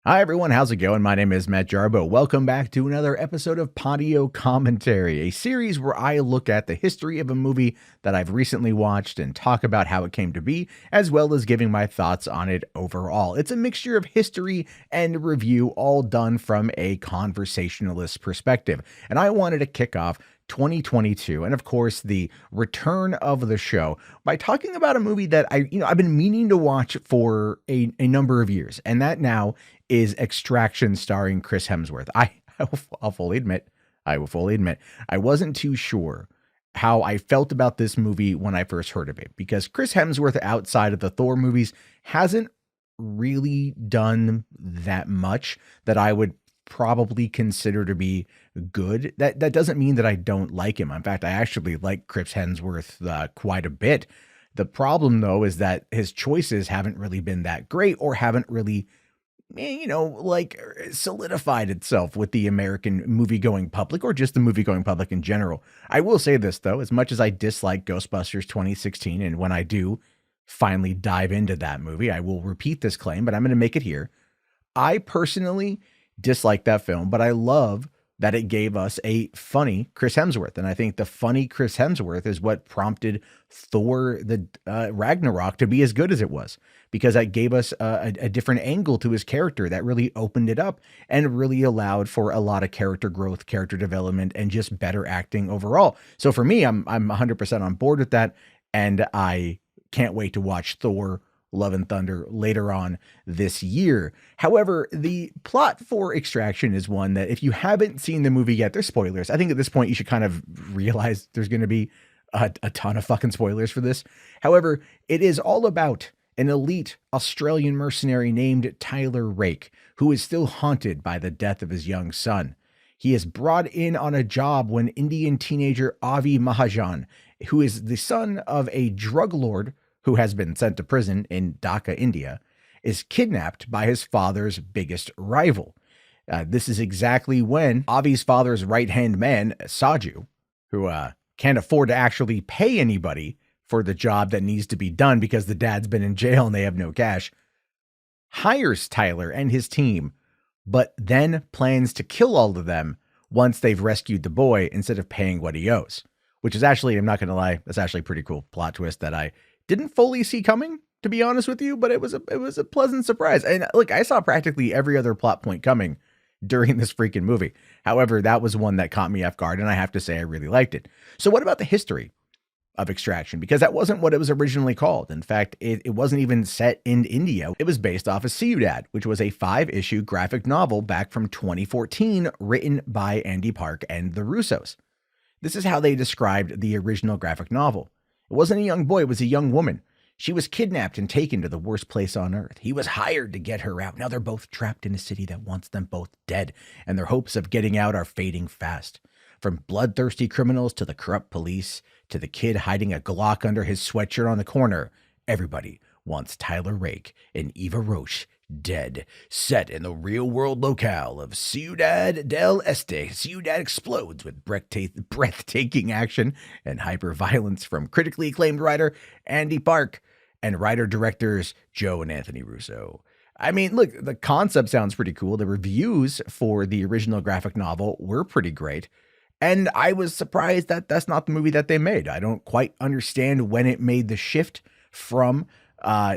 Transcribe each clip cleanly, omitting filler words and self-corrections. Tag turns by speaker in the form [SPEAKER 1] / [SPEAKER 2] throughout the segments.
[SPEAKER 1] Hi everyone, how's it going? My name is Matt Jarbo. Welcome back to another episode of Podio Commentary, a series where I look at the history of a movie that I've recently watched and talk about how it came to be, as well as giving my thoughts on it overall. It's a mixture of history and review, all done from a conversationalist perspective. And I wanted to kick off 2022 and of course the return of the show by talking about a movie that I've been meaning to watch for a number of years, and that now is Extraction starring Chris Hemsworth. I'll fully admit, I wasn't too sure how I felt about this movie when I first heard of it, because Chris Hemsworth, outside of the Thor movies, hasn't really done that much that I would probably consider to be good. That doesn't mean that I don't like him. In fact, I actually like Chris Hemsworth quite a bit. The problem, though, is that his choices haven't really been that great, or haven't really solidified itself with the American movie-going public, or just the movie-going public in general. I will say this, though, as much as I dislike Ghostbusters 2016, and when I do finally dive into that movie, I will repeat this claim, but I'm going to make it here. I personally dislike that film, but I love that it gave us a funny Chris Hemsworth. And I think the funny Chris Hemsworth is what prompted Thor the Ragnarok to be as good as it was, because that gave us a different angle to his character that really opened it up and really allowed for a lot of character growth, character development, and just better acting overall. So for me, I'm 100% on board with that. And I can't wait to watch Thor Love and Thunder later on this year. However, the plot for Extraction is one that, if you haven't seen the movie yet, there's spoilers. I think at this point you should kind of realize there's going to be a ton of fucking spoilers for this. However, it is all about an elite Australian mercenary named Tyler Rake, who is still haunted by the death of his young son. He is brought in on a job when Indian teenager Avi Mahajan, who is the son of a drug lord who has been sent to prison in Dhaka, India, is kidnapped by his father's biggest rival. This is exactly when Avi's father's right-hand man, Saju, who can't afford to actually pay anybody for the job that needs to be done because the dad's been in jail and they have no cash, hires Tyler and his team, but then plans to kill all of them once they've rescued the boy instead of paying what he owes. Which is actually, I'm not going to lie, that's actually a pretty cool plot twist that I didn't fully see coming, to be honest with you, but it was a pleasant surprise. And look, I saw practically every other plot point coming during this freaking movie. However, that was one that caught me off guard, and I have to say I really liked it. So what about the history of Extraction? Because that wasn't what it was originally called. In fact, it wasn't even set in India. It was based off of Ciudad, which was a 5-issue graphic novel back from 2014, written by Ande Parks and the Russos. This is how they described the original graphic novel. It wasn't a young boy, it was a young woman. She was kidnapped and taken to the worst place on earth. He was hired to get her out. Now they're both trapped in a city that wants them both dead, and their hopes of getting out are fading fast. From bloodthirsty criminals to the corrupt police, to the kid hiding a Glock under his sweatshirt on the corner, everybody wants Tyler Rake and Eva Roche dead. Set in the real-world locale of Ciudad del Este, Ciudad explodes with breathtaking action and hyper-violence from critically acclaimed writer Ande Parks and writer-directors Joe and Anthony Russo. I mean, look, the concept sounds pretty cool. The reviews for the original graphic novel were pretty great, and I was surprised that that's not the movie that they made. I don't quite understand when it made the shift from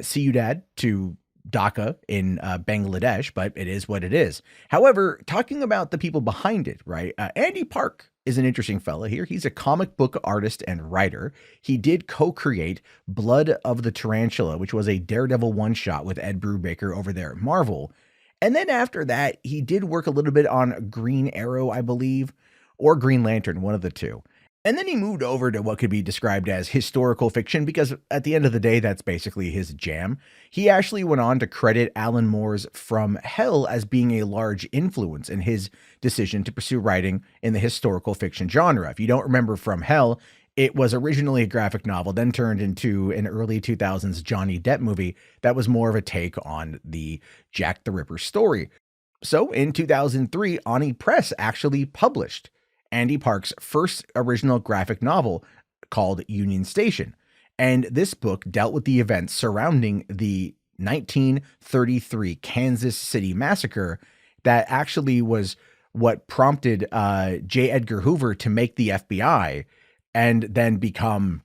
[SPEAKER 1] Ciudad to Dhaka in Bangladesh, but it is what it is. However, talking about the people behind it, right? Ande Parks is an interesting fella here. He's a comic book artist and writer. He did co-create Blood of the Tarantula, which was a Daredevil one-shot with Ed Brubaker over there at Marvel. And then after that, he did work a little bit on Green Arrow, I believe, or Green Lantern, one of the two. And then he moved over to what could be described as historical fiction, because at the end of the day, that's basically his jam. He actually went on to credit Alan Moore's From Hell as being a large influence in his decision to pursue writing in the historical fiction genre. If you don't remember From Hell, it was originally a graphic novel, then turned into an early 2000s Johnny Depp movie that was more of a take on the Jack the Ripper story. So in 2003, Oni Press actually published Ande Parks' first original graphic novel called Union Station. And this book dealt with the events surrounding the 1933 Kansas City massacre that actually was what prompted J. Edgar Hoover to make the FBI and then become,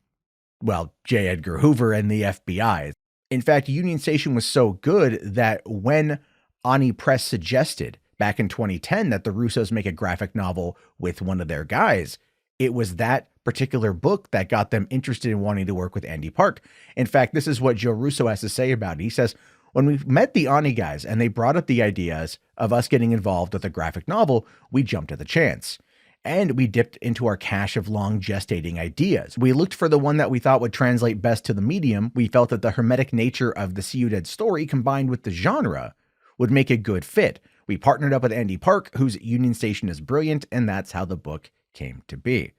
[SPEAKER 1] well, J. Edgar Hoover and the FBI. In fact, Union Station was so good that when Ani Press suggested back in 2010 that the Russos make a graphic novel with one of their guys, it was that particular book that got them interested in wanting to work with Ande Parks. In fact, this is what Joe Russo has to say about it. He says, when we met the Ani guys and they brought up the ideas of us getting involved with a graphic novel, we jumped at the chance. And we dipped into our cache of long gestating ideas. We looked for the one that we thought would translate best to the medium. We felt that the hermetic nature of the Ciudad story combined with the genre would make a good fit. We partnered up with Ande Parks, whose Union Station is brilliant, and that's how the book came to be.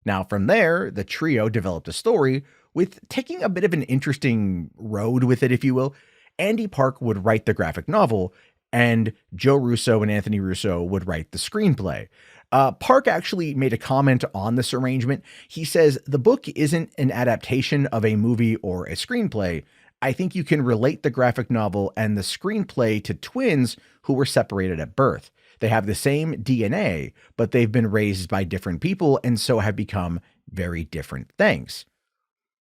[SPEAKER 1] Now, from there, the trio developed a story with taking a bit of an interesting road with it, if you will. Ande Parks would write the graphic novel, and Joe Russo and Anthony Russo would write the screenplay. Park actually made a comment on this arrangement. He says, the book isn't an adaptation of a movie or a screenplay. I think you can relate the graphic novel and the screenplay to twins who were separated at birth. They have the same DNA, but they've been raised by different people and so have become very different things.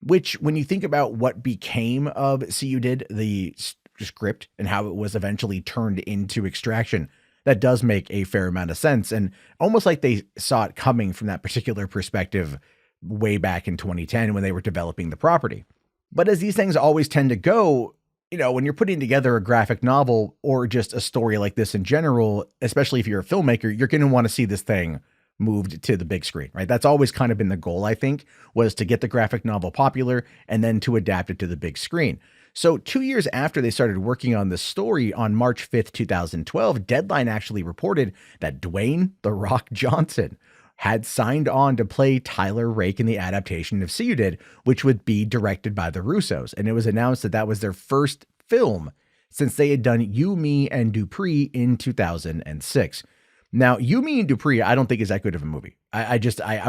[SPEAKER 1] Which, when you think about what became of Ciudad, the script, and how it was eventually turned into Extraction, that does make a fair amount of sense, and almost like they saw it coming from that particular perspective way back in 2010 when they were developing the property. But as these things always tend to go, you know, when you're putting together a graphic novel or just a story like this in general, especially if you're a filmmaker, you're going to want to see this thing moved to the big screen, right? That's always kind of been the goal, I think, was to get the graphic novel popular and then to adapt it to the big screen. So 2 years after they started working on this story, on March 5th, 2012, Deadline actually reported that Dwayne "The Rock" Johnson had signed on to play Tyler Rake in the adaptation of Ciudad, which would be directed by the Russos. And it was announced that that was their first film since they had done You, Me, and Dupree in 2006. Now, You, Me, and Dupree, I don't think is that good of a movie. I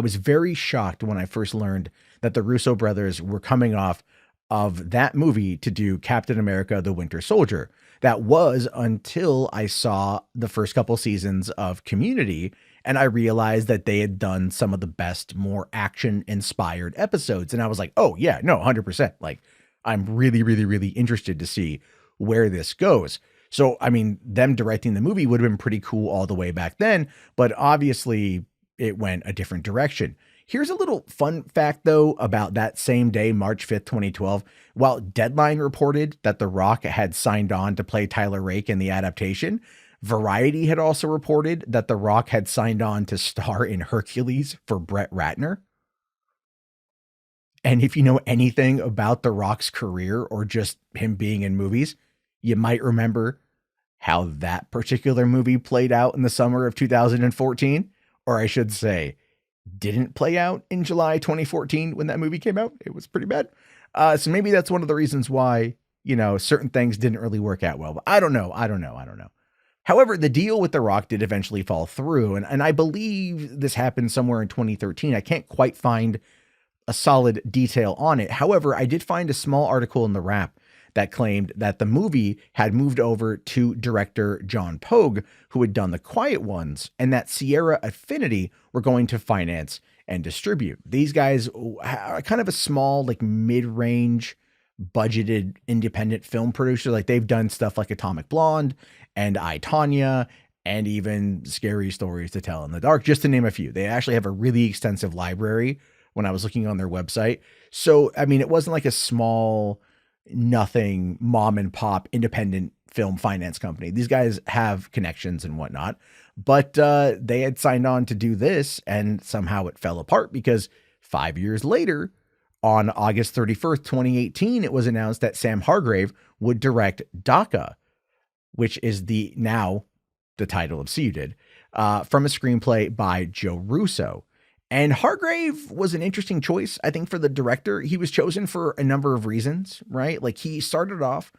[SPEAKER 1] was very shocked when I first learned that the Russo brothers were coming off of that movie to do Captain America: The Winter Soldier. That was until I saw the first couple seasons of Community, and I realized that they had done some of the best, more action-inspired episodes. And I was like, oh yeah, no, 100%. Like, I'm really, really, really interested to see where this goes. So, I mean, them directing the movie would have been pretty cool all the way back then, but obviously it went a different direction. Here's a little fun fact, though, about that same day, March 5th, 2012. While Deadline reported that The Rock had signed on to play Tyler Rake in the adaptation, Variety had also reported that The Rock had signed on to star in Hercules for Brett Ratner. And if you know anything about The Rock's career or just him being in movies, you might remember how that particular movie played out in the summer of 2014, or I should say, didn't play out in July 2014 when that movie came out. It was pretty bad. So maybe that's one of the reasons why, you know, certain things didn't really work out well. But I don't know. However, the deal with The Rock did eventually fall through. And I believe this happened somewhere in 2013. I can't quite find a solid detail on it. However, I did find a small article in The Wrap that claimed that the movie had moved over to director John Pogue, who had done The Quiet Ones, and that Sierra Affinity were going to finance and distribute. These guys are kind of a small, like mid-range budgeted independent film producer. Like they've done stuff like Atomic Blonde and I, Tonya, and even Scary Stories to Tell in the Dark, just to name a few. They actually have a really extensive library when I was looking on their website. So, I mean, it wasn't like a small, nothing mom and pop independent film finance company. These guys have connections and whatnot, but they had signed on to do this, and somehow it fell apart because 5 years later, on August 31st, 2018, it was announced that Sam Hargrave would direct Dhaka, which is now the title of Ciudad, from a screenplay by Joe Russo. And Hargrave was an interesting choice, I think, for the director. He was chosen for a number of reasons, right? Like he started off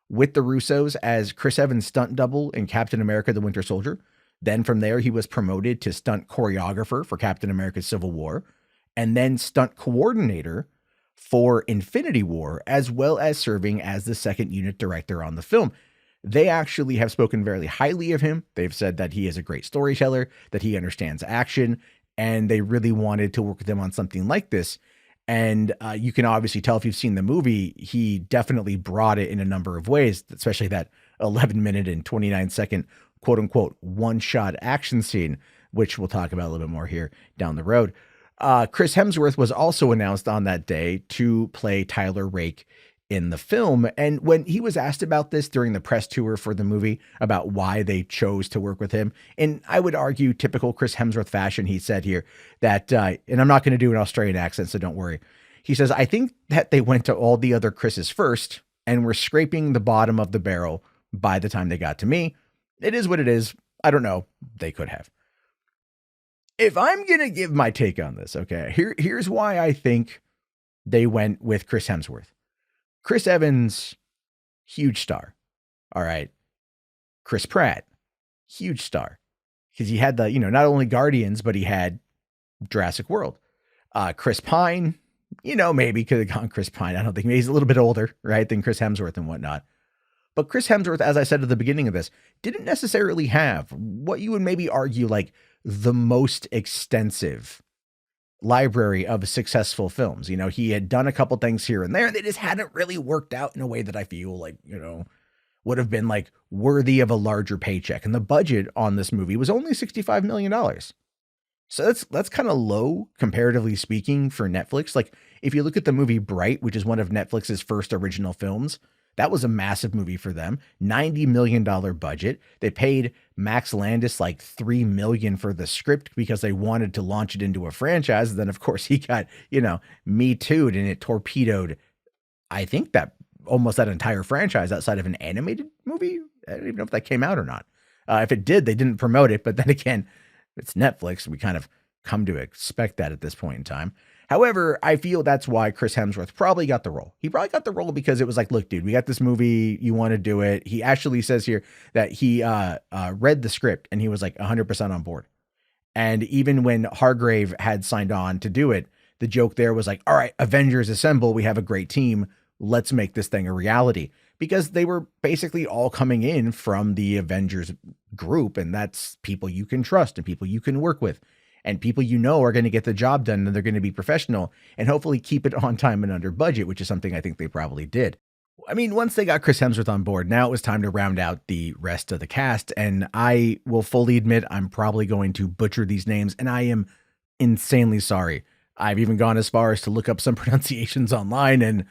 [SPEAKER 1] with the Russos as Chris Evans' stunt double in Captain America: The Winter Soldier. Then from there, he was promoted to stunt choreographer for Captain America: Civil War, and then stunt coordinator for Infinity War, as well as serving as the second unit director on the film. They actually have spoken very highly of him. They've said that he is a great storyteller, that he understands action, and they really wanted to work with him on something like this. And you can obviously tell if you've seen the movie, he definitely brought it in a number of ways, especially that 11-minute and 29-second quote unquote one-shot action scene, which we'll talk about a little bit more here down the road. Chris Hemsworth was also announced on that day to play Tyler Rake in the film. And when he was asked about this during the press tour for the movie, about why they chose to work with him, and I would argue typical Chris Hemsworth fashion, he said here that, and I'm not going to do an Australian accent, so don't worry. He says, I think that they went to all the other Chris's first and were scraping the bottom of the barrel by the time they got to me. It is what it is. I don't know. They could have. If I'm going to give my take on this, okay, here's why I think they went with Chris Hemsworth. Chris Evans, huge star. All right. Chris Pratt, huge star. Because he had the, not only Guardians, but he had Jurassic World. Chris Pine, maybe could have gone Chris Pine. I don't think, maybe he's a little bit older, right, than Chris Hemsworth and whatnot. But Chris Hemsworth, as I said at the beginning of this, didn't necessarily have what you would maybe argue like the most extensive library of successful films. He had done a couple things here and there. They just hadn't really worked out in a way that I feel like, would have been like worthy of a larger paycheck. And the budget on this movie was only $65 million. So that's kind of low, comparatively speaking, for Netflix. Like if you look at the movie Bright, which is one of Netflix's first original films, that was a massive movie for them. $90 million budget. They paid Max Landis like $3 million for the script because they wanted to launch it into a franchise. And then, of course, he got, Me Too'd, and it torpedoed, I think, that almost that entire franchise outside of an animated movie. I don't even know if that came out or not. If it did, they didn't promote it. But then again, it's Netflix. We kind of come to expect that at this point in time. However, I feel that's why Chris Hemsworth probably got the role. He probably got the role because it was like, look, dude, we got this movie. You want to do it. He actually says here that he read the script and he was like 100% on board. And even when Hargrave had signed on to do it, the joke there was like, all right, Avengers assemble. We have a great team. Let's make this thing a reality, because they were basically all coming in from the Avengers group. And that's people you can trust and people you can work with. And people are going to get the job done, and they're going to be professional and hopefully keep it on time and under budget, which is something I think they probably did. I mean, once they got Chris Hemsworth on board, now it was time to round out the rest of the cast. And I will fully admit I'm probably going to butcher these names, and I am insanely sorry. I've even gone as far as to look up some pronunciations online and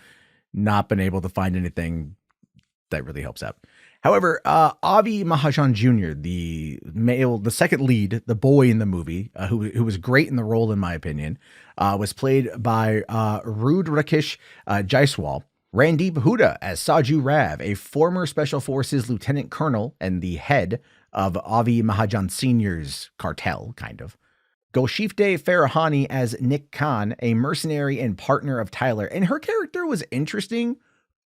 [SPEAKER 1] not been able to find anything that really helps out. However, Avi Mahajan Jr., the second lead, the boy in the movie, who was great in the role, in my opinion, was played by Rudhraksh Jaiswal. Randeep Hooda as Saju Rav, a former Special Forces lieutenant colonel and the head of Avi Mahajan Sr.'s cartel, kind of. Golshifteh Farahani as Nick Khan, a mercenary and partner of Tyler. And her character was interesting,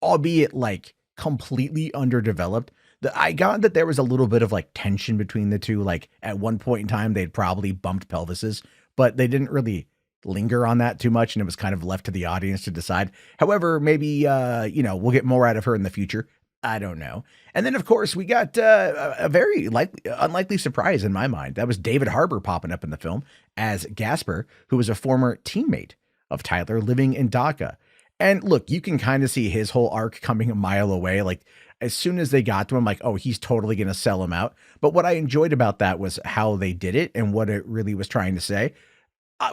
[SPEAKER 1] albeit like completely underdeveloped. I got that there was a little bit of like tension between the two. Like at one point in time, they'd probably bumped pelvises, but they didn't really linger on that too much. And it was kind of left to the audience to decide. However, maybe, we'll get more out of her in the future. I don't know. And then, of course, we got a very unlikely surprise in my mind. That was David Harbour popping up in the film as Gasper, who was a former teammate of Tyler living in Dhaka. And look, you can kind of see his whole arc coming a mile away. Like as soon as they got to him, like, oh, he's totally going to sell him out. But what I enjoyed about that was how they did it and what it really was trying to say,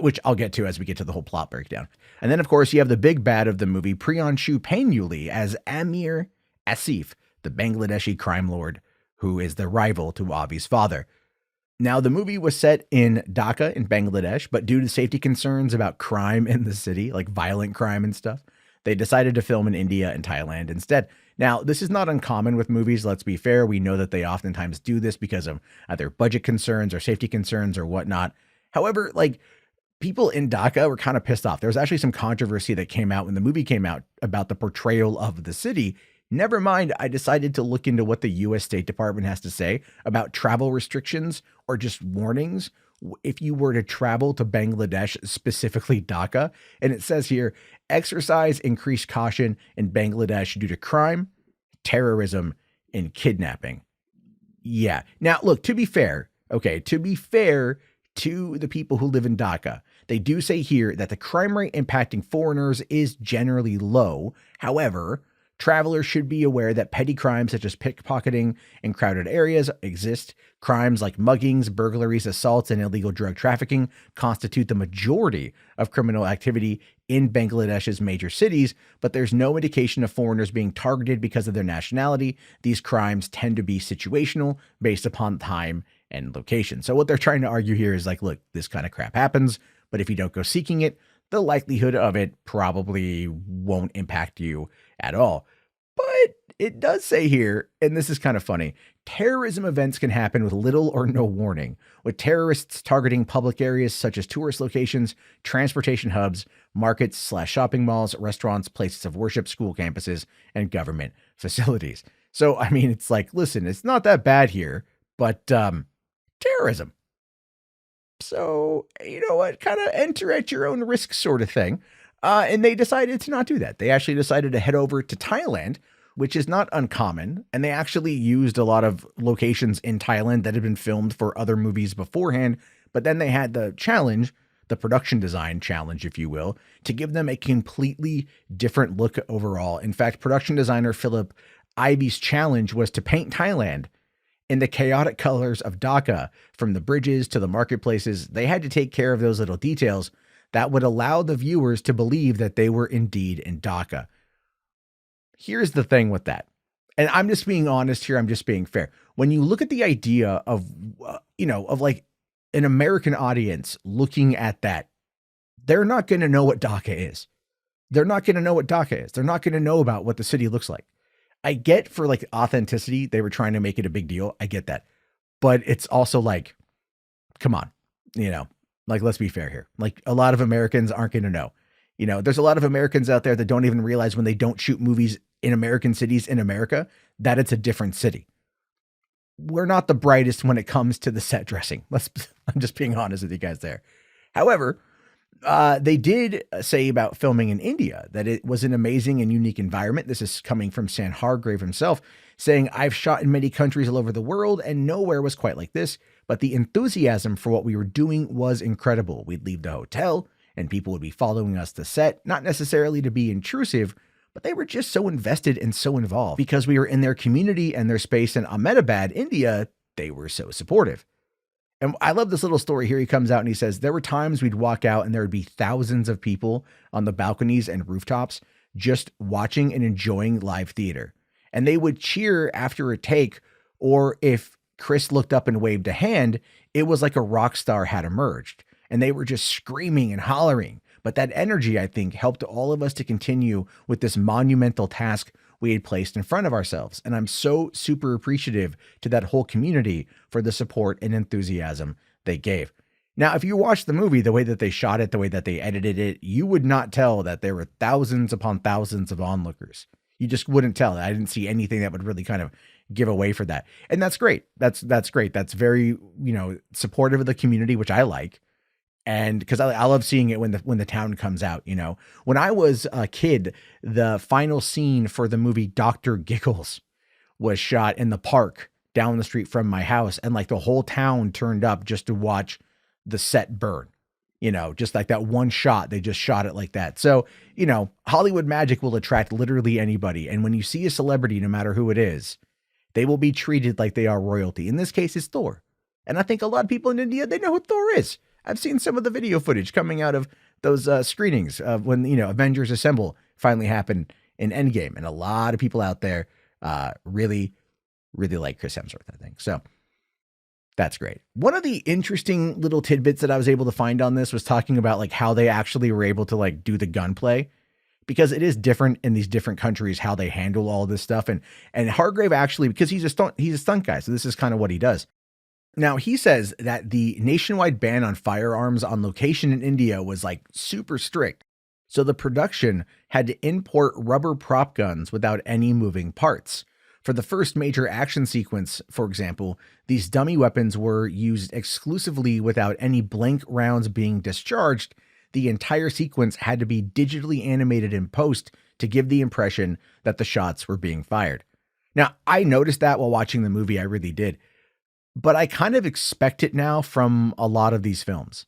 [SPEAKER 1] which I'll get to as we get to the whole plot breakdown. And then, of course, you have the big bad of the movie, Priyanshu Painyuli as Amir Asif, the Bangladeshi crime lord who is the rival to Avi's father. Now, the movie was set in Dhaka in Bangladesh, but due to safety concerns about crime in the city, like violent crime and stuff, they decided to film in India and Thailand instead. Now, this is not uncommon with movies. Let's be fair. We know that they oftentimes do this because of either budget concerns or safety concerns or whatnot. However, like people in Dhaka were kind of pissed off. There was actually some controversy that came out when the movie came out about the portrayal of the city. Never mind, I decided to look into what the U.S. State Department has to say about travel restrictions or just warnings if you were to travel to Bangladesh, specifically Dhaka. And it says here, exercise increased caution in Bangladesh due to crime, terrorism, and kidnapping. Yeah. Now, look, to be fair, to the people who live in Dhaka, they do say here that the crime rate impacting foreigners is generally low. However, travelers should be aware that petty crimes such as pickpocketing in crowded areas exist. Crimes like muggings, burglaries, assaults, and illegal drug trafficking constitute the majority of criminal activity in Bangladesh's major cities, but there's no indication of foreigners being targeted because of their nationality. These crimes tend to be situational based upon time and location. So what they're trying to argue here is like, look, this kind of crap happens, but if you don't go seeking it, the likelihood of it probably won't impact you at all. But it does say here, and this is kind of funny, terrorism events can happen with little or no warning, with terrorists targeting public areas such as tourist locations, transportation hubs, markets/shopping malls, restaurants, places of worship, school campuses, and government facilities. So, I mean, it's like, listen, it's not that bad here, but terrorism. So, you know what, kind of enter at your own risk sort of thing. And they decided to not do that. They actually decided to head over to Thailand, which is not uncommon. And they actually used a lot of locations in Thailand that had been filmed for other movies beforehand. But then they had the challenge, the production design challenge, if you will, to give them a completely different look overall. In fact, production designer Philip Ivy's challenge was to paint Thailand in the chaotic colors of Dhaka, from the bridges to the marketplaces. They had to take care of those little details that would allow the viewers to believe that they were indeed in Dhaka. Here's the thing with that. And I'm just being honest here. I'm just being fair. When you look at the idea of, of like an American audience looking at that, they're not going to know what Dhaka is. They're not going to know what Dhaka is. They're not going to know about what the city looks like. I get for like authenticity, they were trying to make it a big deal. I get that. But it's also like, come on, like, let's be fair here. Like, a lot of Americans aren't going to know. There's a lot of Americans out there that don't even realize when they don't shoot movies in American cities in America, that it's a different city. We're not the brightest when it comes to the set dressing. I'm just being honest with you guys there. However, they did say about filming in India that it was an amazing and unique environment. This is coming from Sam Hargrave himself, saying, "I've shot in many countries all over the world and nowhere was quite like this, but the enthusiasm for what we were doing was incredible. We'd leave the hotel and people would be following us to set, not necessarily to be intrusive, but they were just so invested and so involved because we were in their community and their space in Ahmedabad, India. They were so supportive." And I love this little story here. He comes out and he says, "There were times we'd walk out and there would be thousands of people on the balconies and rooftops just watching and enjoying live theater. And they would cheer after a take, or if Chris looked up and waved a hand, it was like a rock star had emerged. And they were just screaming and hollering. But that energy, I think, helped all of us to continue with this monumental task we had placed in front of ourselves. And I'm so super appreciative to that whole community for the support and enthusiasm they gave." Now, if you watch the movie, the way that they shot it, the way that they edited it, you would not tell that there were thousands upon thousands of onlookers. You just wouldn't tell. I didn't see anything that would really kind of give away for that. And that's great. That's great. That's very, supportive of the community, which I like. And because I love seeing it when the town comes out, When I was a kid, the final scene for the movie Dr. Giggles was shot in the park down the street from my house. And like the whole town turned up just to watch the set burn, just like that one shot. They just shot it like that. So, Hollywood magic will attract literally anybody. And when you see a celebrity, no matter who it is, they will be treated like they are royalty. In this case, it's Thor. And I think a lot of people in India, they know who Thor is. I've seen some of the video footage coming out of those screenings of when, Avengers Assemble finally happened in Endgame. And a lot of people out there really, really like Chris Hemsworth, I think. So that's great. One of the interesting little tidbits that I was able to find on this was talking about like how they actually were able to like do the gunplay, because it is different in these different countries, how they handle all this stuff. And Hargrave actually, because he's a stunt guy. So this is kind of what he does. Now, he says that the nationwide ban on firearms on location in India was like super strict. So the production had to import rubber prop guns without any moving parts. For the first major action sequence, for example, these dummy weapons were used exclusively without any blank rounds being discharged. The entire sequence had to be digitally animated in post to give the impression that the shots were being fired. Now, I noticed that while watching the movie, I really did, but I kind of expect it now from a lot of these films.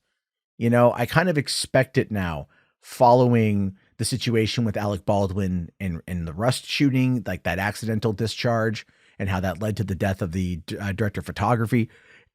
[SPEAKER 1] I kind of expect it now following the situation with Alec Baldwin in the Rust shooting, like that accidental discharge and how that led to the death of the director of photography.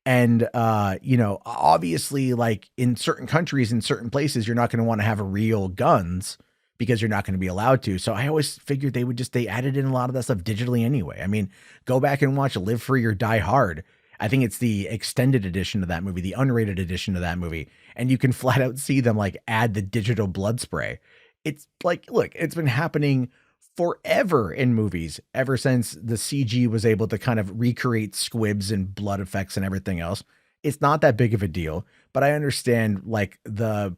[SPEAKER 1] And, obviously, like in certain countries, in certain places, you're not going to want to have real guns because you're not going to be allowed to. So I always figured they added in a lot of that stuff digitally anyway. I mean, go back and watch Live Free or Die Hard. I think it's the extended edition of that movie, the unrated edition of that movie. And you can flat out see them like add the digital blood spray. It's like, look, it's been happening forever in movies, ever since the CG was able to kind of recreate squibs and blood effects and everything else. It's not that big of a deal, but I understand like the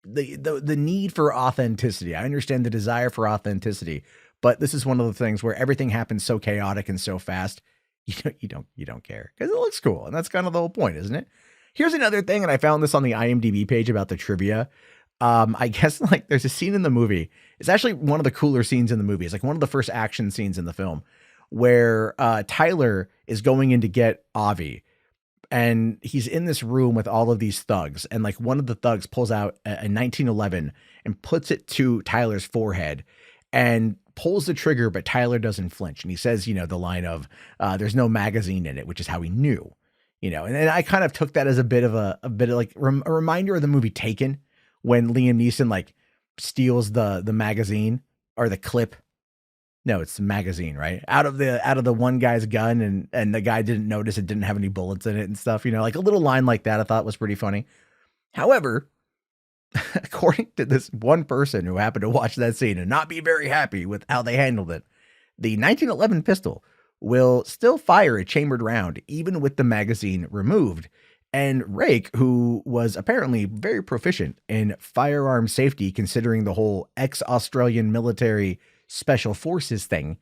[SPEAKER 1] need for authenticity. I understand the desire for authenticity, but this is one of the things where everything happens so chaotic and so fast. You don't care because it looks cool. And that's kind of the whole point, isn't it? Here's another thing. And I found this on the IMDb page about the trivia. I guess like there's a scene in the movie. It's actually one of the cooler scenes in the movie. It's like one of the first action scenes in the film where Tyler is going in to get Avi, and he's in this room with all of these thugs. And like one of the thugs pulls out a 1911 and puts it to Tyler's forehead and pulls the trigger, but Tyler doesn't flinch. And he says, the line of, there's no magazine in it, which is how he knew, and I kind of took that as a bit of like a reminder of the movie Taken, when Liam Neeson like steals the magazine or the clip. No, it's the magazine, right? Out of the one guy's gun, and the guy didn't notice it didn't have any bullets in it and stuff, like a little line like that I thought was pretty funny. However, according to this one person who happened to watch that scene and not be very happy with how they handled it, the 1911 pistol will still fire a chambered round even with the magazine removed. And Rake, who was apparently very proficient in firearm safety, considering the whole ex-Australian military special forces thing,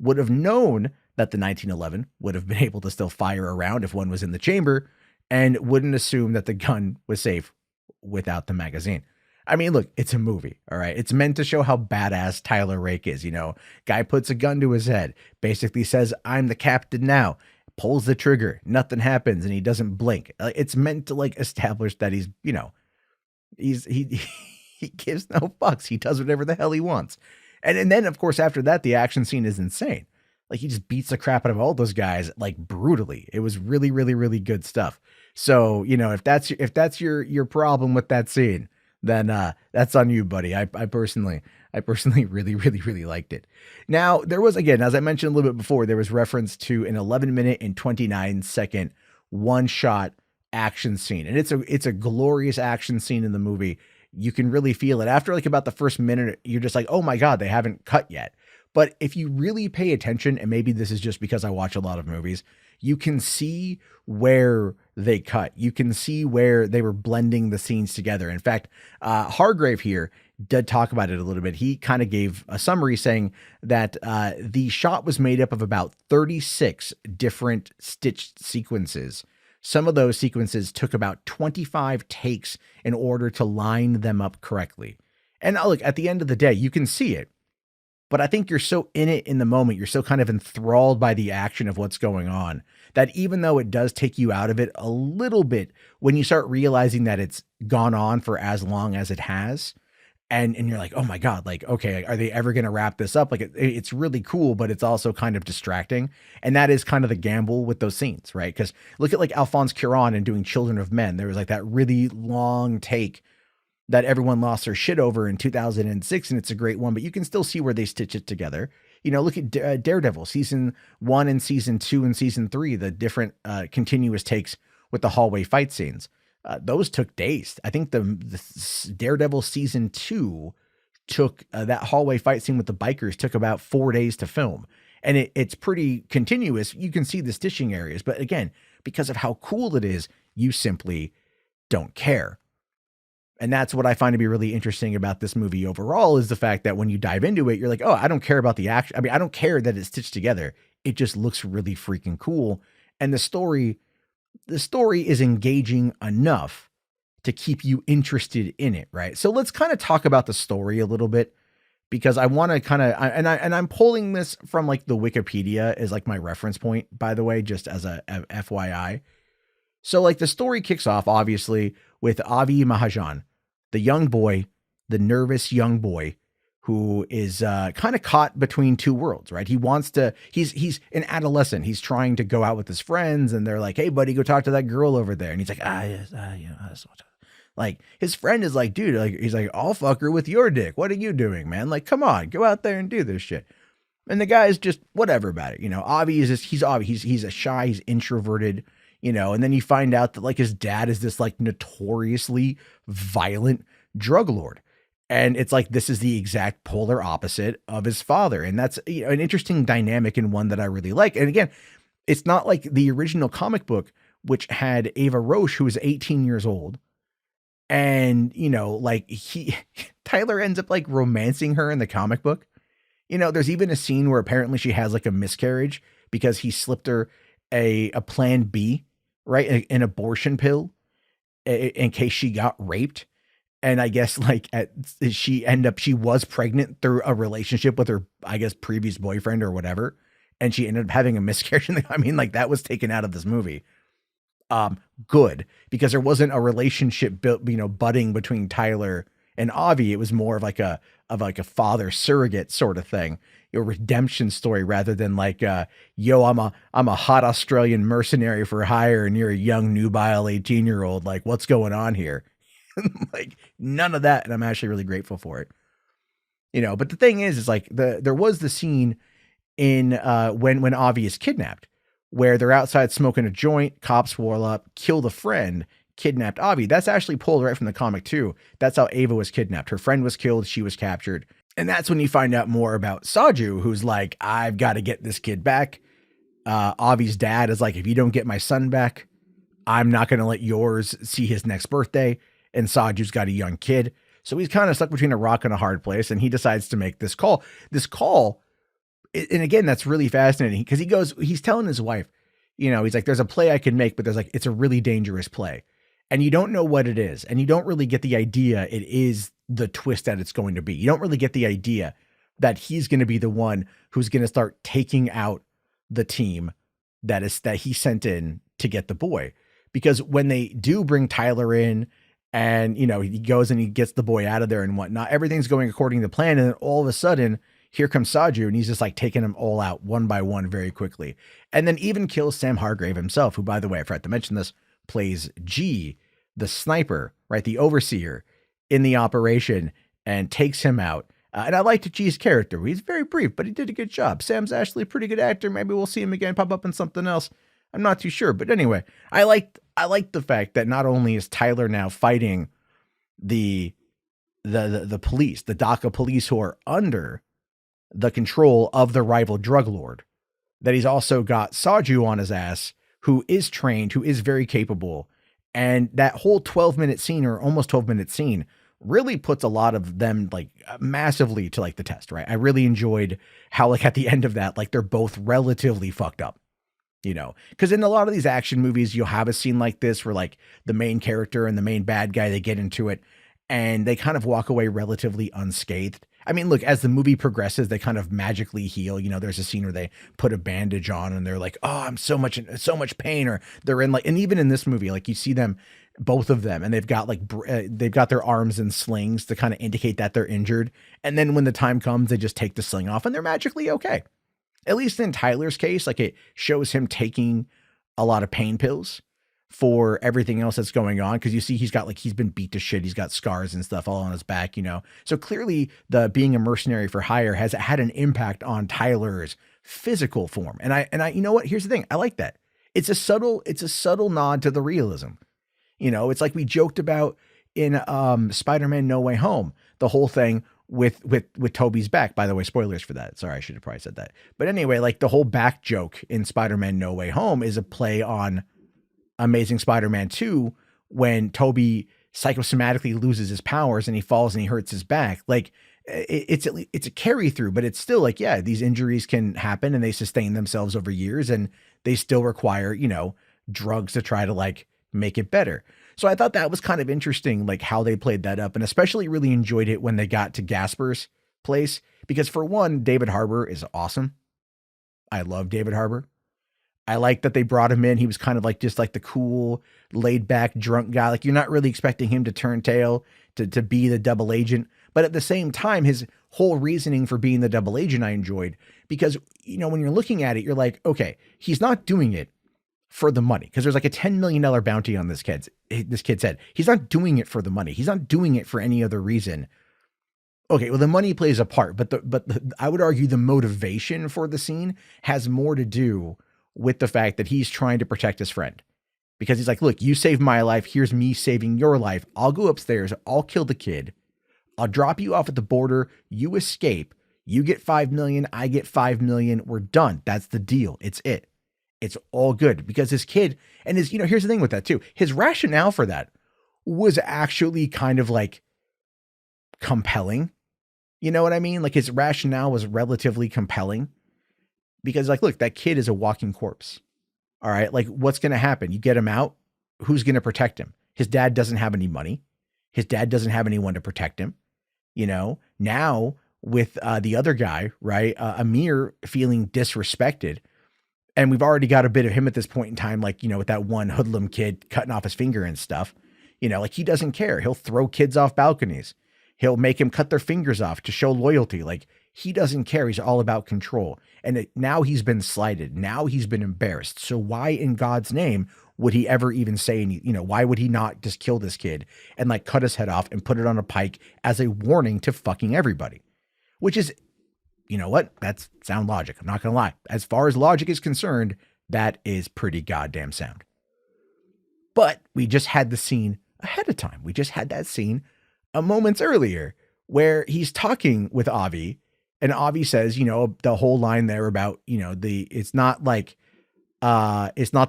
[SPEAKER 1] would have known that the 1911 would have been able to still fire a round if one was in the chamber, and wouldn't assume that the gun was safe without the magazine. I mean, look, it's a movie, all right? It's meant to show how badass Tyler Rake is, Guy puts a gun to his head, basically says, "I'm the captain now," pulls the trigger, nothing happens, and he doesn't blink. It's meant to like establish that he's, he gives no fucks. He does whatever the hell he wants. And then of course, after that, the action scene is insane. Like he just beats the crap out of all those guys like brutally. It was really, really, really good stuff. So, if that's your problem with that scene, then that's on you, buddy. I personally really, really, really liked it. Now, there was, again, as I mentioned a little bit before, there was reference to an 11-minute and 29-second one-shot action scene. And it's a glorious action scene in the movie. You can really feel it. After like about the first minute, you're just like, oh my God, they haven't cut yet. But if you really pay attention, and maybe this is just because I watch a lot of movies, you can see where they cut. You can see where they were blending the scenes together. In fact, Hargrave here did talk about it a little bit. He kind of gave a summary saying that the shot was made up of about 36 different stitched sequences. Some of those sequences took about 25 takes in order to line them up correctly. And look, at the end of the day, you can see it. But I think you're so in it in the moment, you're so kind of enthralled by the action of what's going on, that even though it does take you out of it a little bit, when you start realizing that it's gone on for as long as it has, and you're like, oh my God, like, okay, are they ever going to wrap this up? Like it's really cool, but it's also kind of distracting. And that is kind of the gamble with those scenes, right? Because look at like Alphonse Cuarón and doing Children of Men. There was like that really long take that everyone lost their shit over in 2006, and it's a great one, but you can still see where they stitch it together. Look at Daredevil, season 1 and season 2 and season 3, the different continuous takes with the hallway fight scenes. Those took days. I think the Daredevil season 2 took that hallway fight scene with the bikers took about 4 days to film. And it's pretty continuous. You can see the stitching areas, but again, because of how cool it is, you simply don't care. And that's what I find to be really interesting about this movie overall, is the fact that when you dive into it, you're like, oh, I don't care about the action. I mean, I don't care that it's stitched together. it just looks really freaking cool. And the story is engaging enough to keep you interested in it, right? So let's kind of talk about the story a little bit, because I want to kind of, I'm pulling this from like the Wikipedia as like my reference point, by the way, just as a FYI. So like the story kicks off obviously with Avi Mahajan, the young boy, the nervous young boy who is kind of caught between two worlds, right? He wants to, he's an adolescent. He's trying to go out with his friends and they're like, hey buddy, go talk to that girl over there. And he's like, yes, like his friend is like, dude, like, he's like, I'll fuck her with your dick. What are you doing, man? Like, come on, go out there and do this shit. And the guy's just whatever about it. You know, Avi is just, he's a shy, he's introverted, you know, and then you find out that like his dad is this like notoriously violent drug lord. And it's like, this is the exact polar opposite of his father. And that's, you know, an interesting dynamic and one that I really like. And again, it's not like the original comic book, which had Ava Roche, who was 18 years old. And, you know, like Tyler ends up like romancing her in the comic book. You know, there's even a scene where apparently she has like a miscarriage because he slipped her a plan B, right? An abortion pill in case she got raped. And I guess like she was pregnant through a relationship with her, I guess, previous boyfriend or whatever. And she ended up having a miscarriage. I mean, like that was taken out of this movie. Good, because there wasn't a relationship built, you know, budding between Tyler and Avi. It was more of like a father surrogate sort of thing, a redemption story rather than like, yo, I'm a hot Australian mercenary for hire and you're a young nubile 18-year-old. Like, what's going on here? Like none of that. And I'm actually really grateful for it, you know. But the thing is like there was the scene in when Avi is kidnapped, where they're outside smoking a joint, cops roll up, kill the friend, kidnapped Avi. That's actually pulled right from the comic too. That's how Ava was kidnapped. Her friend was killed. She was captured. And that's when you find out more about Saju, who's like, I've got to get this kid back. Avi's dad is like, if you don't get my son back, I'm not going to let yours see his next birthday. And Saju's got a young kid. So he's kind of stuck between a rock and a hard place. And he decides to make this call. And again, that's really fascinating because he's telling his wife, you know, he's like, there's a play I can make, but there's like, it's a really dangerous play. And you don't know what it is. And you don't really get the idea it is the twist that it's going to be. You don't really get the idea that he's going to be the one who's going to start taking out the team that he sent in to get the boy. Because when they do bring Tyler in, and, you know, he goes and he gets the boy out of there and whatnot, everything's going according to plan. And then all of a sudden, here comes Saju, and he's just like taking them all out one by one very quickly. And then even kills Sam Hargrave himself, who, by the way, I forgot to mention this, plays G, the sniper, right? The overseer in the operation, and takes him out. And I liked G's character. He's very brief, but he did a good job. Sam's actually a pretty good actor. Maybe we'll see him again, pop up in something else. I'm not too sure. But anyway, I liked the fact that not only is Tyler now fighting the police, the Dhaka police, who are under the control of the rival drug lord, that he's also got Saju on his ass, who is trained, who is very capable. And that whole 12-minute scene, or almost 12-minute scene, really puts a lot of them like massively to like the test, right? I really enjoyed how like at the end of that, like they're both relatively fucked up. You know, because in a lot of these action movies, you'll have a scene like this where like the main character and the main bad guy, they get into it and they kind of walk away relatively unscathed. I mean, look, as the movie progresses, they kind of magically heal. You know, there's a scene where they put a bandage on and they're like, oh, I'm so much pain. Or they're in like, and even in this movie, like you see them, both of them, and they've got like, they've got their arms in slings to kind of indicate that they're injured. And then when the time comes, they just take the sling off and they're magically okay. At least in Tyler's case, like it shows him taking a lot of pain pills for everything else that's going on. Cause you see, he's been beat to shit. He's got scars and stuff all on his back, you know? So clearly the being a mercenary for hire has had an impact on Tyler's physical form. And I, you know what, here's the thing. I like that. It's a subtle nod to the realism. You know, it's like we joked about in Spider-Man No Way Home, the whole thing with Toby's back. By the way, spoilers for that. Sorry, I should have probably said that. But anyway, like the whole back joke in Spider-Man No Way Home is a play on Amazing Spider-Man 2 when Toby psychosomatically loses his powers and he falls and he hurts his back. Like it's a carry through, but it's still like, yeah, these injuries can happen and they sustain themselves over years and they still require, drugs to try to like make it better. So I thought that was kind of interesting, like how they played that up, and especially really enjoyed it when they got to Gasper's place, because for one, David Harbour is awesome. I love David Harbour. I like that they brought him in. He was kind of like just like the cool, laid back, drunk guy. Like you're not really expecting him to turn tail to be the double agent. But at the same time, his whole reasoning for being the double agent I enjoyed, because, when you're looking at it, you're like, okay, he's not doing it for the money, because there's like a $10 million bounty on this kid's head. He's not doing it for the money. He's not doing it for any other reason. Okay, well, the money plays a part, but I would argue the motivation for the scene has more to do with the fact that he's trying to protect his friend, because he's like, look, you saved my life. Here's me saving your life. I'll go upstairs. I'll kill the kid. I'll drop you off at the border. You escape. You get 5 million. I get 5 million. We're done. That's the deal. It's it. It's all good, because his kid and his, here's the thing with that too. His rationale for that was actually kind of like compelling. You know what I mean? Like his rationale was relatively compelling, because like, look, that kid is a walking corpse. All right. Like what's going to happen? You get him out. Who's going to protect him? His dad doesn't have any money. His dad doesn't have anyone to protect him. Now with the other guy, right? Amir feeling disrespected. And we've already got a bit of him at this point in time, like, with that one hoodlum kid cutting off his finger and stuff, like he doesn't care. He'll throw kids off balconies. He'll make him cut their fingers off to show loyalty. Like he doesn't care. He's all about control. And now he's been slighted. Now he's been embarrassed. So why in God's name would he ever even say any, why would he not just kill this kid and like cut his head off and put it on a pike as a warning to fucking everybody? Which is, you know what? That's sound logic. I'm not going to lie. As far as logic is concerned, that is pretty goddamn sound. But we just had the scene ahead of time. We just had that scene a moments earlier where he's talking with Avi, and Avi says, the whole line there about, it's not the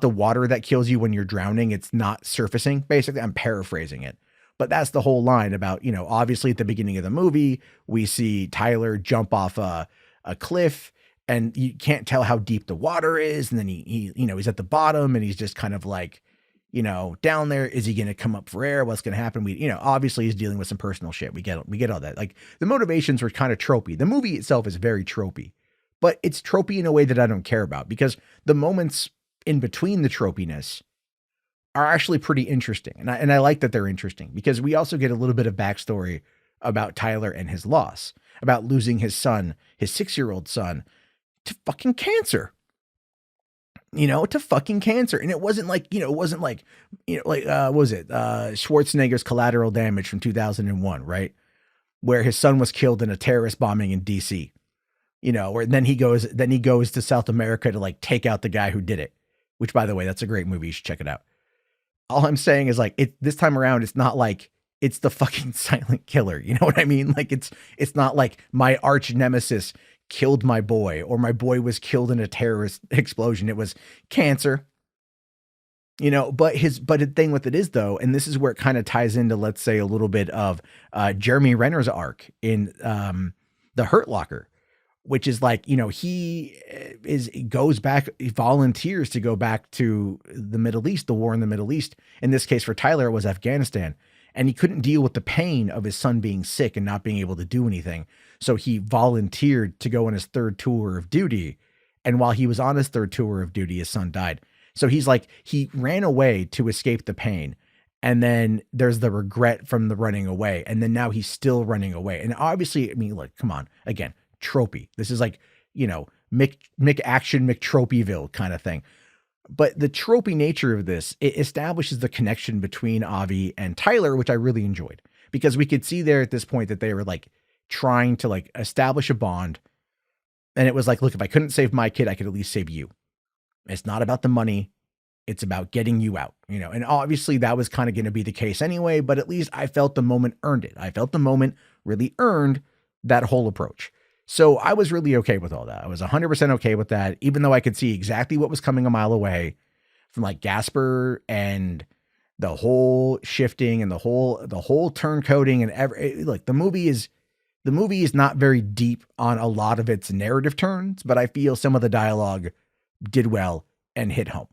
[SPEAKER 1] water that kills you when you're drowning. It's not surfacing. Basically, I'm paraphrasing it, but that's the whole line about, obviously at the beginning of the movie, we see Tyler jump off a cliff and you can't tell how deep the water is. And then he's at the bottom and he's just kind of like, down there. Is he going to come up for air? What's going to happen? Obviously he's dealing with some personal shit. We get all that. Like the motivations were kind of tropey. The movie itself is very tropey, but it's tropey in a way that I don't care about, because the moments in between the tropiness are actually pretty interesting. And I like that they're interesting, because we also get a little bit of backstory about Tyler and his loss, about losing his son, his 6-year-old son, to fucking cancer. To fucking cancer. And it wasn't like, what was it? Schwarzenegger's Collateral Damage from 2001, right? Where his son was killed in a terrorist bombing in DC, where then he goes to South America to like take out the guy who did it, which, by the way, that's a great movie. You should check it out. All I'm saying is like this time around, it's not like it's the fucking silent killer. You know what I mean? Like it's not like my arch nemesis killed my boy, or my boy was killed in a terrorist explosion. It was cancer, but the thing with it is though, and this is where it kind of ties into, let's say, a little bit of Jeremy Renner's arc in The Hurt Locker, which is like, he volunteers to go back to the Middle East, the war in the Middle East. In this case for Tyler, it was Afghanistan. And he couldn't deal with the pain of his son being sick and not being able to do anything. So he volunteered to go on his 3rd tour of duty. And while he was on his 3rd tour of duty, his son died. So he's like, he ran away to escape the pain. And then there's the regret from the running away. And then now he's still running away. And obviously, I mean, look, come on, again, tropey. This is like, Mick Action, McTropeyville kind of thing. But the tropey nature of this, it establishes the connection between Avi and Tyler, which I really enjoyed, because we could see there at this point that they were like trying to like establish a bond. And it was like, look, if I couldn't save my kid, I could at least save you. It's not about the money. It's about getting you out, and obviously that was kind of going to be the case anyway, but at least I felt the moment earned it. I felt the moment really earned that whole approach. So I was really okay with all that. I was 100% okay with that, even though I could see exactly what was coming a mile away from like Gasper and the whole shifting and the whole turncoating and like the movie is, The movie is not very deep on a lot of its narrative turns, but I feel some of the dialogue did well and hit home.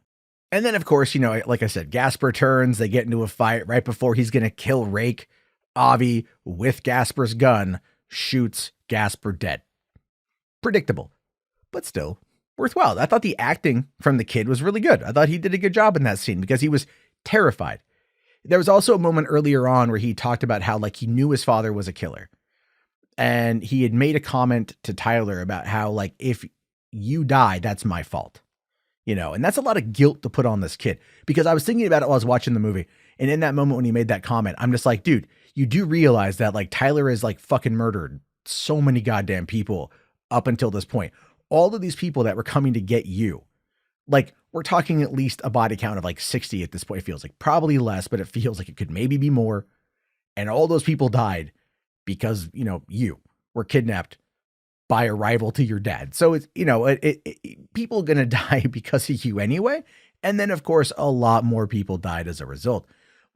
[SPEAKER 1] And then, of course, like I said, Gasper turns, they get into a fight right before he's going to kill Rake. Avi, with Gasper's gun, shoots Gasper dead. Predictable, but still worthwhile. I thought the acting from the kid was really good. I thought he did a good job in that scene because he was terrified. There was also a moment earlier on where he talked about how like he knew his father was a killer. And he had made a comment to Tyler about how like, if you die, that's my fault, and that's a lot of guilt to put on this kid, because I was thinking about it while I was watching the movie. And in that moment, when he made that comment, I'm just like, dude, you do realize that like Tyler is like fucking murdered so many goddamn people up until this point. All of these people that were coming to get you, like we're talking at least a body count of like 60 at this point. It feels like probably less, but it feels like it could maybe be more. And all those people died because, you were kidnapped by a rival to your dad. So it's, people are going to die because of you anyway. And then of course, a lot more people died as a result.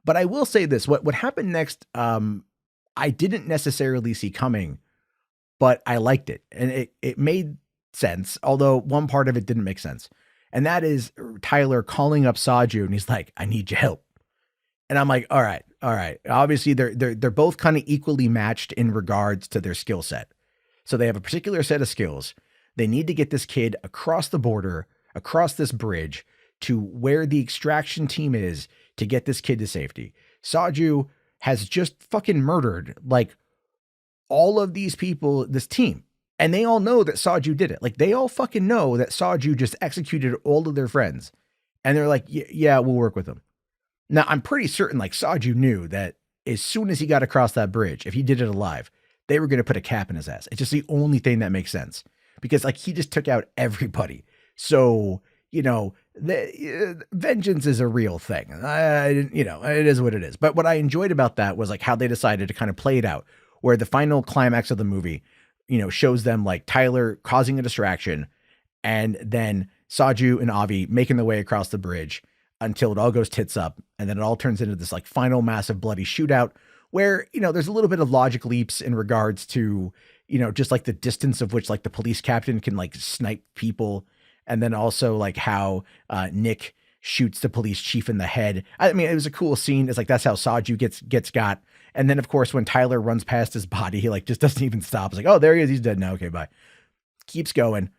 [SPEAKER 1] But I will say this, what happened next, I didn't necessarily see coming, but I liked it. And it made sense, although one part of it didn't make sense. And that is Tyler calling up Saju and he's like, I need your help. And I'm like, all right. Obviously they're both kind of equally matched in regards to their skill set. So they have a particular set of skills. They need to get this kid across the border, across this bridge to where the extraction team is to get this kid to safety. Saju has just fucking murdered like all of these people, this team. And they all know that Saju did it. Like they all fucking know that Saju just executed all of their friends. And they're like, yeah, we'll work with them. Now I'm pretty certain like Saju knew that as soon as he got across that bridge, if he did it alive, they were going to put a cap in his ass. It's just the only thing that makes sense because like he just took out everybody. So, vengeance is a real thing. It is what it is. But what I enjoyed about that was like how they decided to kind of play it out, where the final climax of the movie, shows them like Tyler causing a distraction and then Saju and Avi making their way across the bridge until it all goes tits up. And then it all turns into this like final massive bloody shootout where, there's a little bit of logic leaps in regards to, just like the distance of which like the police captain can like snipe people. And then also like how Nick shoots the police chief in the head. I mean, it was a cool scene. It's like, that's how Saju gets got. And then of course, when Tyler runs past his body, he like just doesn't even stop. It's like, oh, there he is. He's dead now. Okay, bye. Keeps going.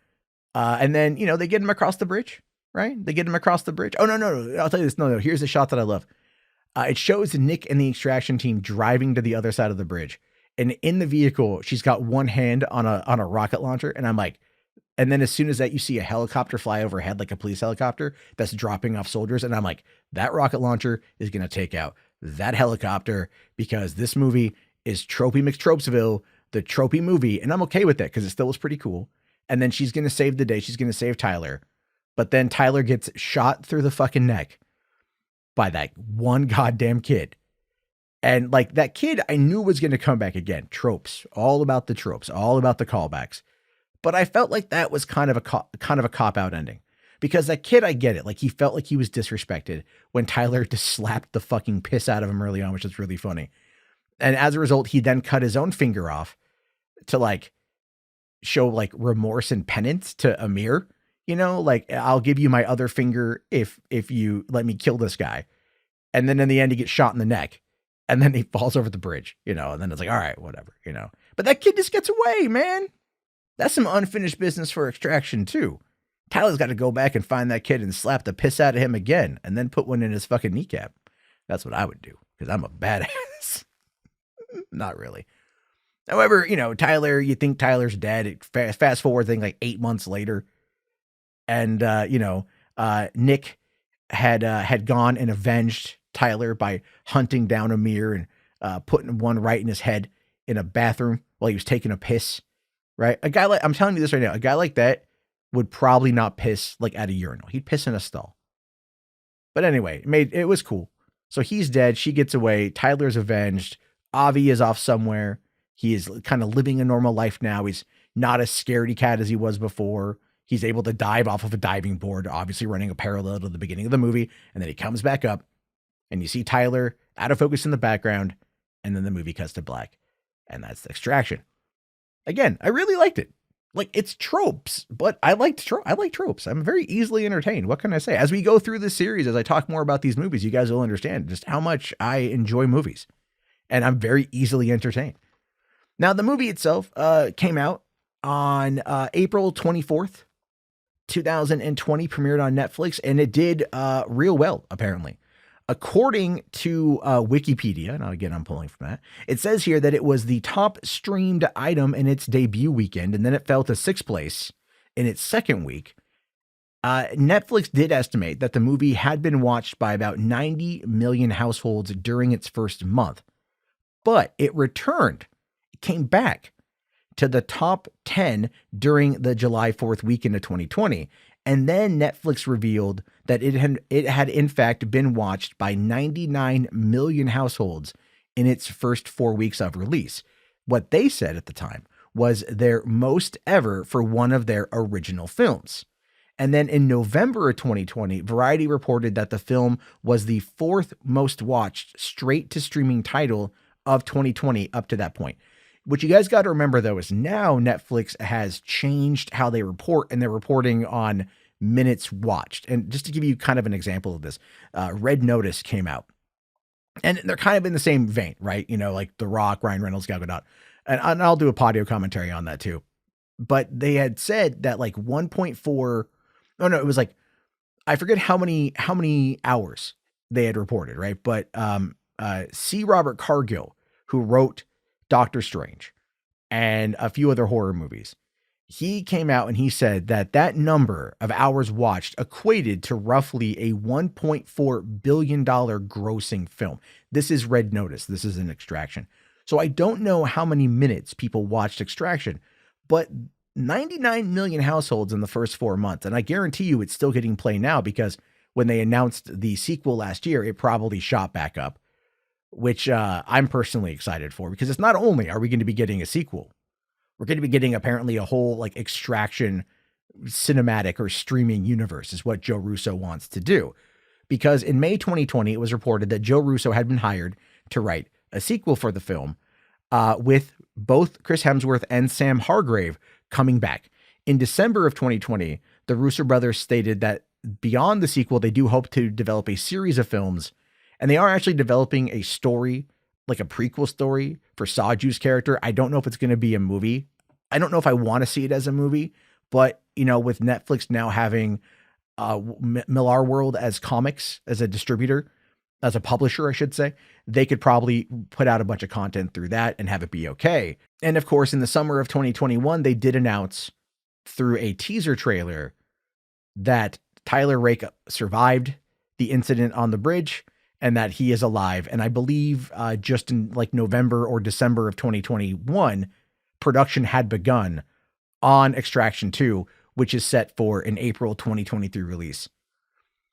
[SPEAKER 1] And then, they get him across the bridge, right? They get him across the bridge. Oh, no. I'll tell you this. No. Here's the shot that I love. It shows Nick and the extraction team driving to the other side of the bridge. And in the vehicle, she's got one hand on a rocket launcher. And I'm like, and then as soon as that, you see a helicopter fly overhead, like a police helicopter that's dropping off soldiers. And I'm like, that rocket launcher is going to take out that helicopter because this movie is Tropey McTropesville, the tropey movie. And I'm okay with that because it still was pretty cool. And then she's going to save the day. She's going to save Tyler. But then Tyler gets shot through the fucking neck by that one goddamn kid. And like that kid, I knew was going to come back again. Tropes, all about the tropes, all about the callbacks. But I felt like that was kind of a cop-out ending because that kid, I get it. Like he felt like he was disrespected when Tyler just slapped the fucking piss out of him early on, which is really funny. And as a result, he then cut his own finger off to like show like remorse and penance to Amir, like I'll give you my other finger if you let me kill this guy. And then in the end, he gets shot in the neck and then he falls over the bridge, and then it's like, all right, whatever, but that kid just gets away, man. That's some unfinished business for extraction too. Tyler's got to go back and find that kid and slap the piss out of him again and then put one in his fucking kneecap. That's what I would do because I'm a badass. Not really. However, Tyler, you think Tyler's dead. Fast forward thing like 8 months later. And, Nick had gone and avenged Tyler by hunting down Amir and putting one right in his head in a bathroom while he was taking a piss. Right. A guy like, I'm telling you this right now, a guy like that would probably not piss like at a urinal. He'd piss in a stall. But anyway, it was cool. So he's dead. She gets away. Tyler's avenged. Avi is off somewhere. He is kind of living a normal life now. He's not as scaredy cat as he was before. He's able to dive off of a diving board, obviously running a parallel to the beginning of the movie. And then he comes back up and you see Tyler out of focus in the background. And then the movie cuts to black. And that's the extraction. Again, I really liked it. Like, it's tropes, but I like tropes. I'm very easily entertained. What can I say? As we go through this series, as I talk more about these movies, you guys will understand just how much I enjoy movies, and I'm very easily entertained. Now, the movie itself came out on April 24th, 2020, premiered on Netflix, and it did real well, apparently. According to Wikipedia, now again, I'm pulling from that, it says here that it was the top streamed item in its debut weekend, and then it fell to sixth place in its second week. Netflix did estimate that the movie had been watched by about 90 million households during its first month, but it returned. It came back to the top 10 during the July 4th weekend of 2020. And then Netflix revealed that it had in fact been watched by 99 million households in its first 4 weeks of release. What they said at the time was their most ever for one of their original films. And then in November of 2020, Variety reported that the film was the fourth most watched straight to streaming title of 2020 up to that point. What you guys got to remember, though, is now Netflix has changed how they report, and they're reporting on minutes watched. And just to give you kind of an example of this, Red Notice came out, and they're kind of in the same vein, right? You know, like The Rock, Ryan Reynolds, Gal Gadot. And I'll do a Podio commentary on that too. But they had said that like 1.4, oh no, it was like, I forget how many hours they had reported, right? But C. Robert Cargill, who wrote Doctor Strange and a few other horror movies, he came out and he said that that number of hours watched equated to roughly a $1.4 billion grossing film. This is Red Notice. This is an Extraction. So I don't know how many minutes people watched Extraction, but 99 million households in the first 4 months. And I guarantee you it's still getting play now, because when they announced the sequel last year, it probably shot back up, which I'm personally excited for, because it's not only are we going to be getting a sequel, we're going to be getting apparently a whole like Extraction cinematic or streaming universe is what Joe Russo wants to do. Because in May 2020, it was reported that Joe Russo had been hired to write a sequel for the film, with both Chris Hemsworth and Sam Hargrave coming back. In December of 2020, the Russo brothers stated that beyond the sequel, they do hope to develop a series of films, and they are actually developing a story, like a prequel story for Saju's character. I don't know if it's going to be a movie. I don't know if I want to see it as a movie, but you know, with Netflix now having Millar World as comics, as a distributor, as a publisher, I should say, they could probably put out a bunch of content through that and have it be okay. And of course, in the summer of 2021, they did announce through a teaser trailer that Tyler Rake survived the incident on the bridge and that he is alive. And I believe just in like November or December of 2021, production had begun on Extraction 2, which is set for an April 2023 release.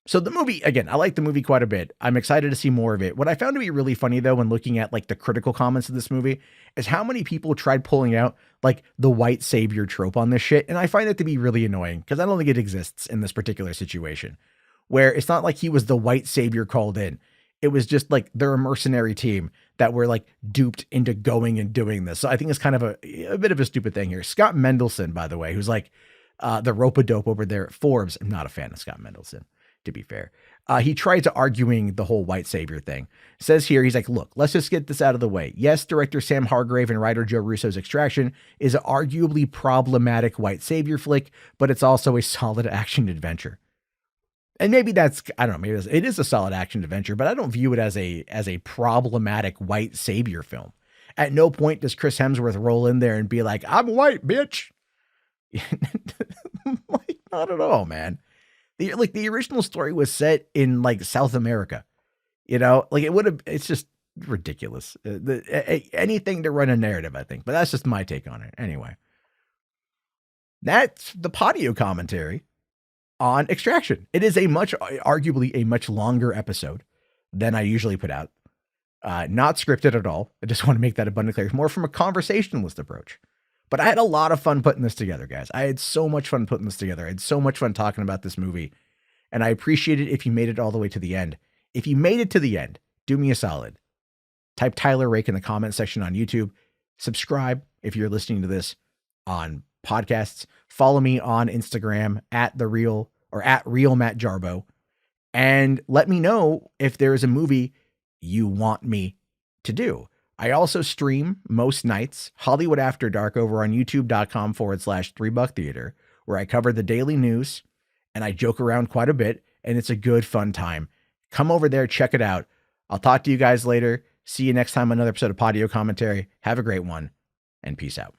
[SPEAKER 1] So the movie, again, I like the movie quite a bit. I'm excited to see more of it. What I found to be really funny, though, when looking at like the critical comments of this movie, is how many people tried pulling out like the white savior trope on this shit. And I find it to be really annoying, because I don't think it exists in this particular situation, where it's not like he was the white savior called in. It was just like they're a mercenary team that were like duped into going and doing this. So I think it's kind of a bit of a stupid thing here. Scott Mendelson, by the way, who's like the rope-a-dope over there at Forbes. I'm not a fan of Scott Mendelson, to be fair. He tried to arguing the whole white savior thing. Says here, he's like, look, let's just get this out of the way. Yes, director Sam Hargrave and writer Joe Russo's Extraction is an arguably problematic white savior flick, but it's also a solid action adventure. And maybe that's, I don't know, maybe it is a solid action adventure, but I don't view it as a problematic white savior film. At no point does Chris Hemsworth roll in there and be like, I'm white, bitch. Like, not at all, man. The original story was set in like South America, you know, like it's just ridiculous. Anything to run a narrative, I think, but that's just my take on it. Anyway, that's the Podio commentary on Extraction. It is arguably a much longer episode than I usually put out. Not scripted at all. I just want to make that abundantly clear. More from a conversationalist approach. But I had a lot of fun putting this together, guys. I had so much fun putting this together. I had so much fun talking about this movie. And I appreciate it if you made it all the way to the end. If you made it to the end, do me a solid. Type Tyler Rake in the comment section on YouTube. Subscribe if you're listening to this on podcasts. Follow me on Instagram at real Matt Jarbo, and let me know if there is a movie you want me to do. I also stream most nights Hollywood After Dark over on youtube.com/3bucktheater, where I cover the daily news and I joke around quite a bit, and it's a good fun time. Come over there, check it out. I'll talk to you guys later. See you next time on another episode of Podio Commentary. Have a great one, and peace out.